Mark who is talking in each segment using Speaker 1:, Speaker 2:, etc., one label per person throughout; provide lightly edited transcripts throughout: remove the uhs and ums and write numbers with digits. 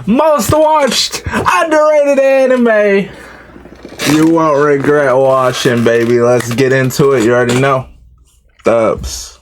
Speaker 1: most watched underrated anime you won't regret watching, baby. Let's get into it. You already know. Dubs.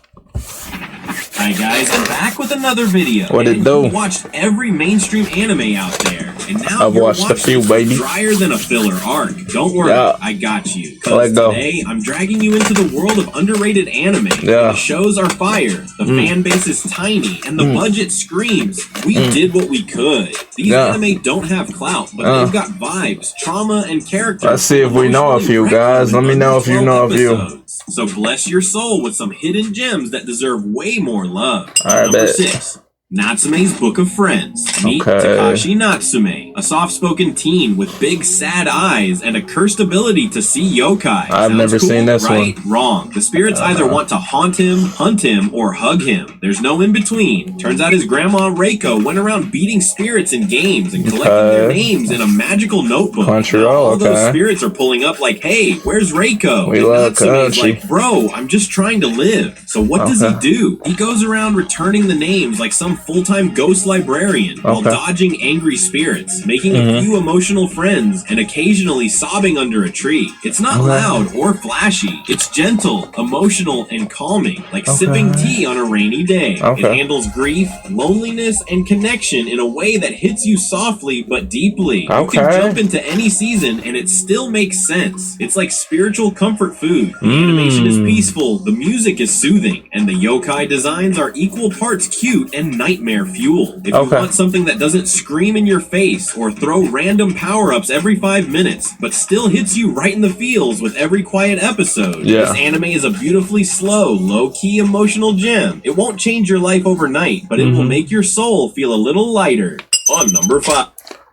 Speaker 2: Hi guys, I'm back with another video.
Speaker 1: What it do?
Speaker 2: You watched every mainstream anime out there, and now
Speaker 1: I've watched a few, baby.
Speaker 2: Drier than a filler arc. Don't worry, I got you. Because today I'm dragging you into the world of underrated anime. The shows are fire, the fan base is tiny, and the budget screams. We did what we could. These anime don't have clout, but they've got vibes, trauma, and character.
Speaker 1: Let's see if we know a few, guys. Let me know if you know a few.
Speaker 2: So bless your soul with some hidden gems that deserve way more love.
Speaker 1: Alright,
Speaker 2: Number 6. Natsume's Book of Friends. Meet Takashi Natsume, a soft-spoken teen with big sad eyes and a cursed ability to see yokai.
Speaker 1: I've never seen this one.
Speaker 2: Wrong. The spirits either want to haunt him, hunt him, or hug him. There's no in-between. Turns out his grandma Reiko went around beating spirits in games and collecting their names in a magical notebook. All those spirits are pulling up like, hey, where's Reiko?
Speaker 1: We love
Speaker 2: Natsume's like, bro, I'm just trying to live. So what does he do? He goes around returning the names like some full-time ghost librarian while dodging angry spirits, making a few emotional friends, and occasionally sobbing under a tree. It's not loud or flashy. It's gentle, emotional, and calming, like sipping tea on a rainy day. It handles grief, loneliness, and connection in a way that hits you softly but deeply. You can jump into any season and it still makes sense. It's like spiritual comfort food. The animation is peaceful, the music is soothing, and the yokai designs are equal parts cute and nightmare fuel. If you want something that doesn't scream in your face or throw random power-ups every 5 minutes, but still hits you right in the feels with every quiet episode, this anime is a beautifully slow, low-key emotional gem. It won't change your life overnight, but it will make your soul feel a little lighter. On number 5.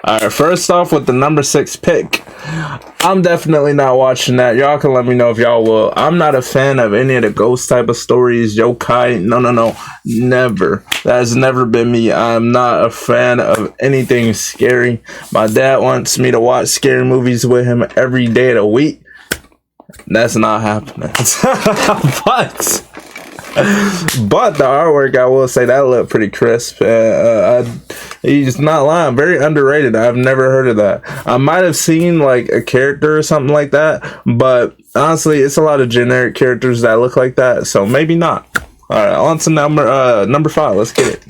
Speaker 1: Alright, first off with the number 6 pick. I'm definitely not watching that. Y'all can let me know if y'all will. I'm not a fan of any of the ghost type of stories, yokai. No. Never. That has never been me. I'm not a fan of anything scary. My dad wants me to watch scary movies with him every day of the week. That's not happening. But the artwork, I will say, that looked pretty crisp. He's not lying. Very underrated. I've never heard of that. I might have seen like a character or something like that, but honestly, it's a lot of generic characters that look like that, so maybe not. All right, on to number 5. Let's get it.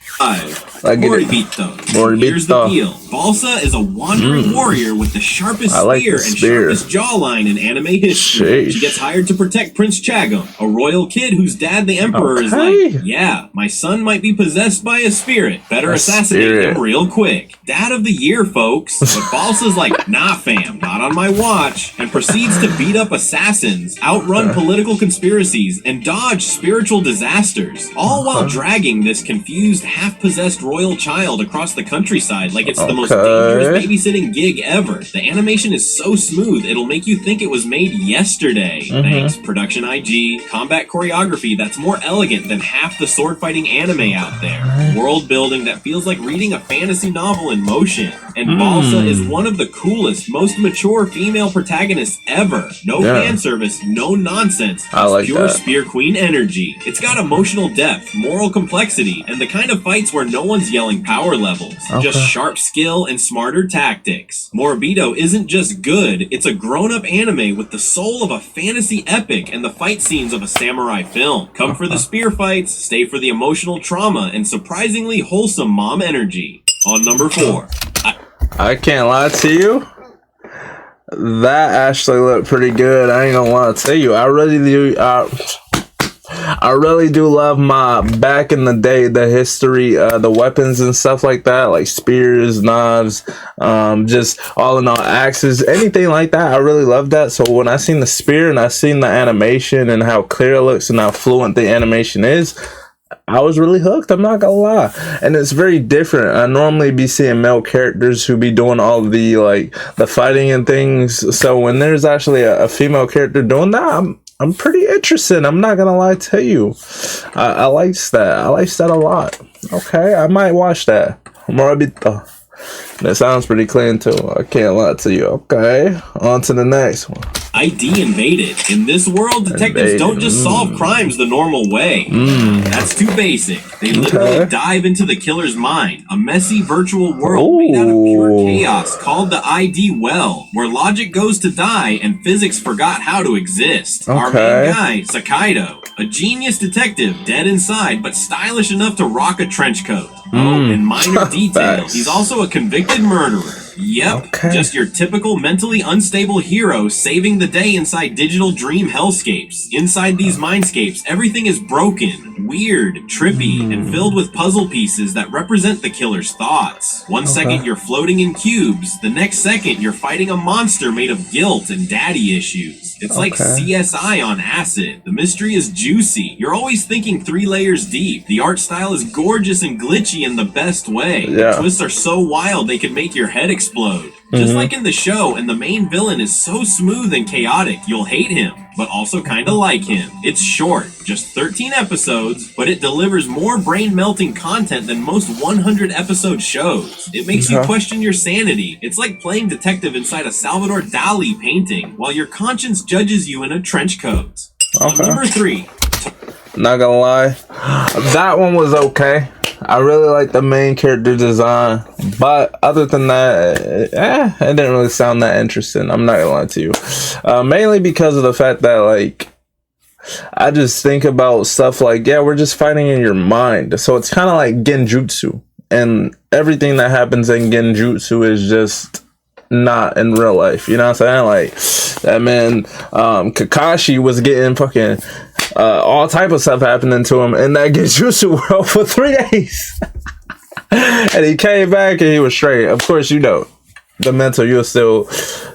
Speaker 2: 5. Here's the deal. Balsa is a wandering warrior with the sharpest spear and sharpest jawline in anime history. She gets hired to protect Prince Chagum, a royal kid whose dad, the Emperor, is like, yeah, my son might be possessed by a spirit. Better assassinate him real quick. Dad of the year, folks. But Balsa's like, nah, fam, not on my watch, and proceeds to beat up assassins, outrun political conspiracies, and dodge spiritual disasters, all while dragging this confused, half-possessed royal child across the countryside like it's the most dangerous babysitting gig ever. The animation is so smooth, it'll make you think it was made yesterday. Thanks, Production IG. Combat choreography that's more elegant than half the sword-fighting anime out there. World building that feels like reading a fantasy novel in motion. And Balsa is one of the coolest, most mature female protagonists ever. No fan service, no nonsense.
Speaker 1: I like
Speaker 2: pure
Speaker 1: that.
Speaker 2: Spear Queen energy. It's got emotional depth, moral complexity, and the kind of fights where no one's yelling power levels. Just sharp skill and smarter tactics. Morbido isn't just good, it's a grown-up anime with the soul of a fantasy epic and the fight scenes of a samurai film. Come for the spear fights, stay for the emotional trauma, and surprisingly wholesome mom energy. On number 4.
Speaker 1: I can't lie to you. That actually looked pretty good. I ain't gonna lie to you. I really do love my back in the day, the history, the weapons and stuff like that, like spears, knives, just all in all axes, anything like that. I really love that. So when I seen the spear and I seen the animation and how clear it looks and how fluent the animation is, I was really hooked. I'm not gonna lie. And it's very different. I normally be seeing male characters who be doing all the the fighting and things. So when there's actually a female character doing that, I'm pretty interested. I'm not gonna lie to you. I like that. I like that a lot. Okay, I might watch that. Morbido. That sounds pretty clean too. I can't lie to you. Okay, on to the next one.
Speaker 2: ID Invaded. In this world, detectives don't just solve crimes the normal way. That's too basic. They literally dive into the killer's mind. A messy virtual world made out of pure chaos called the ID Well, where logic goes to die and physics forgot how to exist. Our main guy, Sakaido, a genius detective, dead inside, but stylish enough to rock a trench coat. And minor detail, he's also a convicted murderer. Yep, just your typical mentally unstable hero saving the day inside digital dream hellscapes. Inside these mindscapes, everything is broken, weird, trippy, and filled with puzzle pieces that represent the killer's thoughts. One second you're floating in cubes, the next second you're fighting a monster made of guilt and daddy issues. It's like CSI on acid. The mystery is juicy. You're always thinking 3 layers deep. The art style is gorgeous and glitchy in the best way. The twists are so wild they could make your head explode. Just like in the show, and the main villain is so smooth and chaotic, you'll hate him, but also kinda like him. It's short, just 13 episodes, but it delivers more brain-melting content than most 100-episode shows. It makes you question your sanity. It's like playing detective inside a Salvador Dali painting, while your conscience judges you in a trench coat. Number 3.
Speaker 1: Not gonna lie, that one was okay. I really like the main character design, but other than that, it didn't really sound that interesting. I'm not gonna lie to you. Mainly because of the fact that, like, I just think about stuff like, we're just fighting in your mind. So it's kind of like Genjutsu, and everything that happens in Genjutsu is just not in real life. You know what I'm saying? Like, that man, Kakashi was getting fucking all type of stuff happening to him in that Genjutsu world for 3 days. And he came back and he was straight. Of course, you know, the mental, you'll still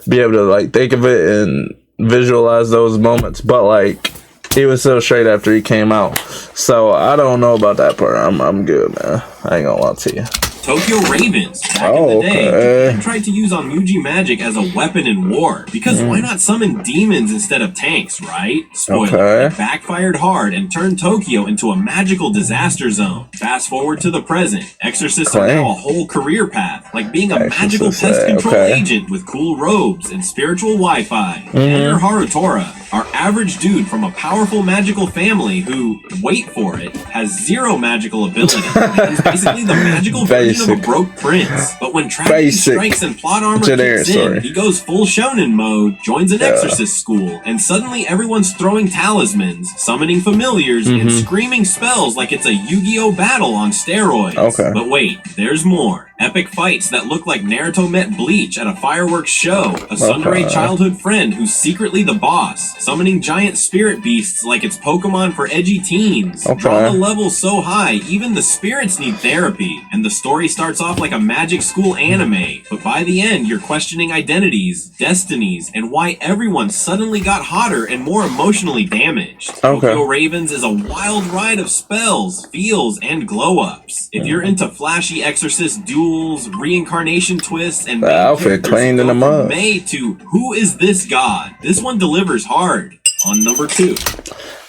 Speaker 1: be able to, like, think of it and visualize those moments. But, like, he was still straight after he came out. So, I don't know about that part. I'm good, man. I ain't gonna lie to you.
Speaker 2: Tokyo Ravens. Back in the day, Japan tried to use Onmuji magic as a weapon in war. Because why not summon demons instead of tanks, right? Spoiler, it backfired hard and turned Tokyo into a magical disaster zone. Fast forward to the present. Exorcists are now a whole career path, like being a magical pest control agent with cool robes and spiritual Wi-Fi. Enter Harutora, our average dude from a powerful magical family who, wait for it, has 0 magical ability. He's basically the magical version of a broke prince. But when tragedy strikes and plot armor kicks in, he goes full shonen mode, joins an exorcist school, and suddenly everyone's throwing talismans, summoning familiars, and screaming spells like it's a Yu-Gi-Oh! Battle on steroids. But wait, there's more. Epic fights that look like Naruto met Bleach at a fireworks show, a tsundere childhood friend who's secretly the boss, summoning giant spirit beasts like it's Pokemon for edgy teens. Drama level so high, even the spirits need therapy, and the story starts off like a magic school anime, but by the end you're questioning identities, destinies, and why everyone suddenly got hotter and more emotionally damaged. Tokyo Ravens is a wild ride of spells, feels, and glow-ups. If you're into flashy exorcist duels, reincarnation twists, and the outfit cleaned in the mud. May to Who Is This God? This one delivers hard. On number 2.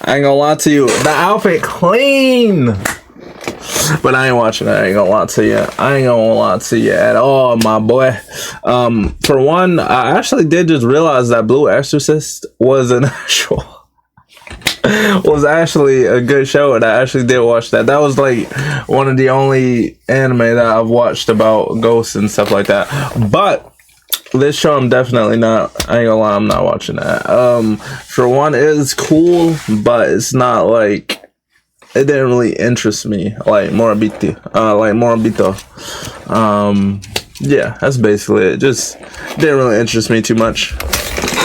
Speaker 1: I ain't gonna lie to you. The outfit clean. But I ain't watching it. I ain't gonna lie to you. I ain't gonna lie to you at all, my boy. For one, I actually did just realize that Blue Exorcist was actually a good show, and I actually did watch that. That was like one of the only anime that I've watched about ghosts and stuff like that. But this show, I'm definitely not. I ain't gonna lie, I'm not watching that. For one, it's cool, but it's not like, it didn't really interest me like Morabito. Yeah, that's basically it. Just didn't really interest me too much.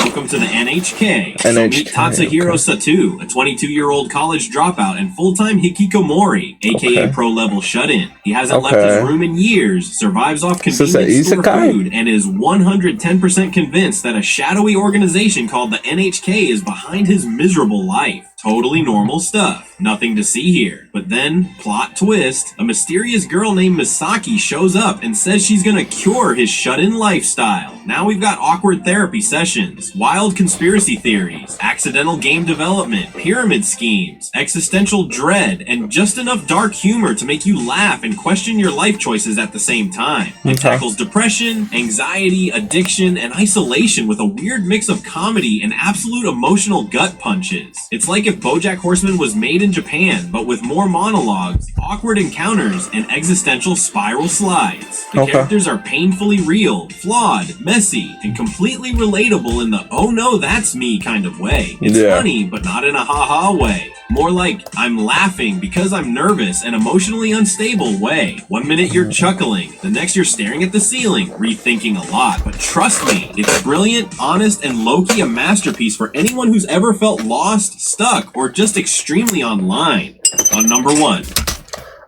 Speaker 2: Welcome to the NHK. So meet Tatsuhiro Satu, a 22-year-old college dropout and full-time hikikomori, aka pro-level shut-in. He hasn't left his room in years, survives off convenience store food, and is 110% convinced that a shadowy organization called the NHK is behind his miserable life. Totally normal stuff. Nothing to see here. But then, plot twist, a mysterious girl named Misaki shows up and says she's gonna cure his shut-in lifestyle. Now we've got awkward therapy sessions, wild conspiracy theories, accidental game development, pyramid schemes, existential dread, and just enough dark humor to make you laugh and question your life choices at the same time. It tackles depression, anxiety, addiction, and isolation with a weird mix of comedy and absolute emotional gut punches. It's like if BoJack Horseman was made in Japan, but with more monologues, awkward encounters, and existential spiral slides. The characters are painfully real, flawed, messy, and completely relatable in the "oh no, that's me" kind of way. It's funny, but not in a ha-ha way. More like, I'm laughing because I'm nervous and emotionally unstable way. One minute you're chuckling, the next you're staring at the ceiling, rethinking a lot. But trust me, it's brilliant, honest, and low-key a masterpiece for anyone who's ever felt lost, stuck, or just extremely online. On number 1.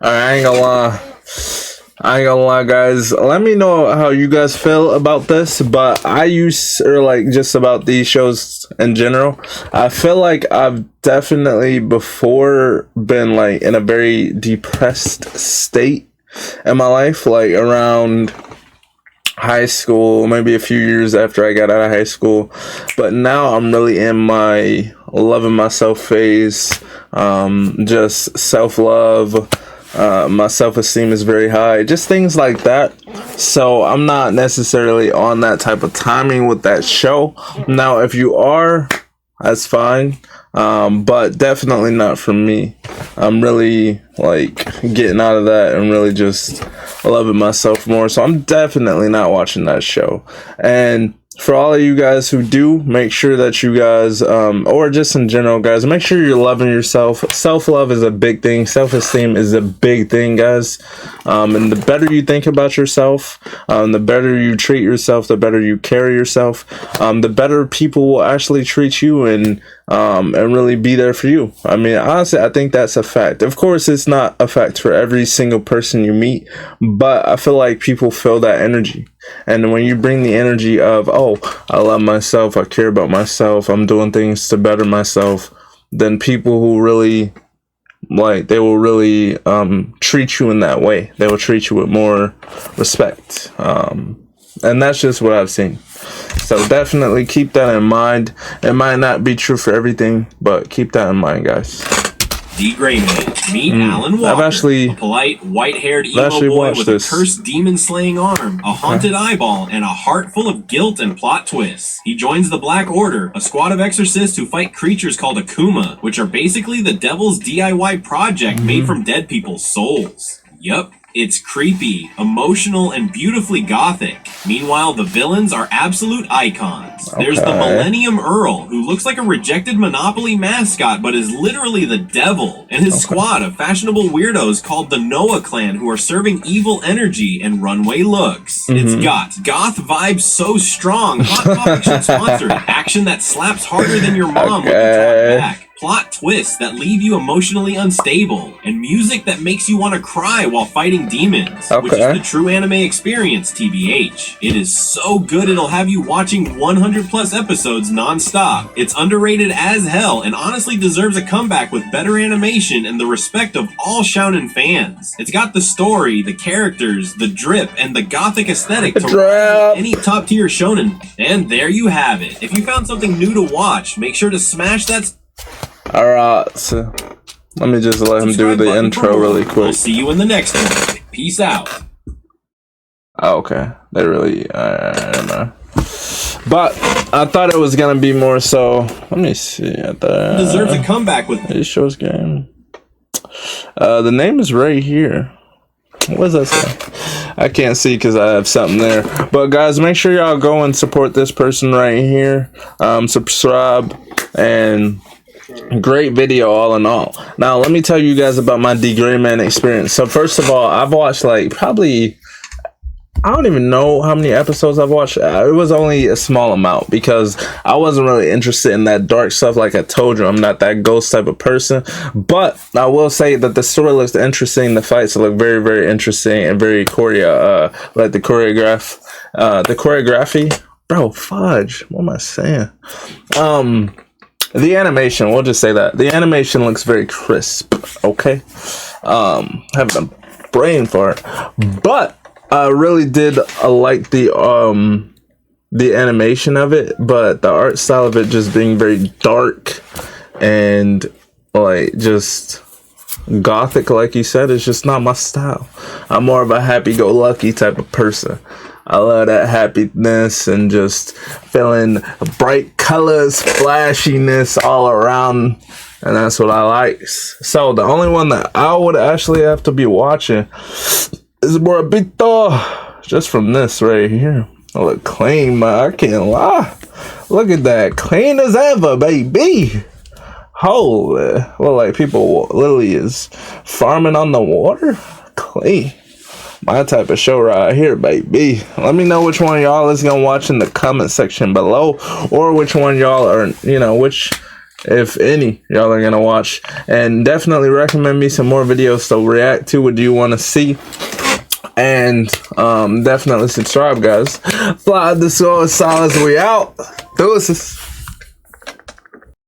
Speaker 1: Alright, I ain't gonna lie, guys. Let me know how you guys feel about this, but just about these shows in general. I feel like I've definitely before been like in a very depressed state in my life, like around high school, maybe a few years after I got out of high school. But now I'm really in my loving myself phase, just self-love. My self-esteem is very high, just things like that. So I'm not necessarily on that type of timing with that show. Now, if you are, that's fine, but definitely not for me. I'm really like getting out of that and really just loving myself more. So I'm definitely not watching that show. And for all of you guys who do, make sure that you guys, or just in general, guys, make sure you're loving yourself. Self-love is a big thing. Self-esteem is a big thing, guys. And the better you think about yourself, the better you treat yourself, the better you carry yourself, the better people will actually treat you and really be there for you. I mean, honestly, I think that's a fact. Of course, it's not a fact for every single person you meet, but I feel like people feel that energy. And when you bring the energy of, oh, I love myself, I care about myself, I'm doing things to better myself, then people who really, like, they will really treat you in that way. They will treat you with more respect. And that's just what I've seen. So definitely keep that in mind. It might not be true for everything, but keep that in mind, guys.
Speaker 2: The Gray Man. Meet Alan Walker, a polite, white-haired emo boy with a cursed demon-slaying arm, a haunted eyeball, and a heart full of guilt and plot twists. He joins the Black Order, a squad of exorcists who fight creatures called Akuma, which are basically the devil's DIY project made from dead people's souls. Yup. It's creepy, emotional, and beautifully gothic. Meanwhile, the villains are absolute icons. There's the Millennium Earl, who looks like a rejected Monopoly mascot, but is literally the devil, and his squad of fashionable weirdos called the Noah Clan, who are serving evil energy and runway looks. It's goth vibes so strong, Hot Topic should sponsor it. Action that slaps harder than your mom when you talk back. Plot twists that leave you emotionally unstable, and music that makes you want to cry while fighting demons, which is the true anime experience, TBH. It is so good it'll have you watching 100 plus episodes non-stop. It's underrated as hell and honestly deserves a comeback with better animation and the respect of all shounen fans. It's got the story, the characters, the drip, and the gothic aesthetic to rival any top tier shonen. And there you have it. If you found something new to watch, make sure to smash that.
Speaker 1: Alright, so let me just let him do the intro really quick.
Speaker 2: I'll see you in the next one. Peace out.
Speaker 1: Oh, okay. They really, but I thought it was gonna be more so. Let me see.
Speaker 2: Deserves a comeback with
Speaker 1: this show's game. The name is right here. What does that say? I can't see because I have something there. But guys, make sure y'all go and support this person right here. Subscribe and. Great video all in all. Now let me tell you guys about my The Gray Man experience. So first of all, I've watched like probably, I don't even know how many episodes I've watched. It was only a small amount because I wasn't really interested in that dark stuff. Like I told you, I'm not that ghost type of person. But I will say that the story looks interesting. The fights look very, very interesting and very like the choreography. Bro, fudge. What am I saying? the animation, we'll just say that the animation looks very crisp. Okay, having a brain fart, but I really did like the animation of it, but the art style of it just being very dark and like just gothic, like you said, is just not my style. I'm more of a happy-go-lucky type of person. I love that happiness and just feeling bright colors, flashiness all around, and that's what I like. So the only one that I would actually have to be watching is Morabito, just from this right here. I look clean, man. I can't lie. Look at that, clean as ever, baby. Holy, well, like people literally is farming on the water. Clean. My type of show right here, baby. Let me know which one of y'all is gonna watch in the comment section below, or which one y'all are, you know, which, if any, y'all are gonna watch. And definitely recommend me some more videos to react to. What do you want to see? And definitely subscribe, guys. Fly the soul, Silas, we out. Deuces.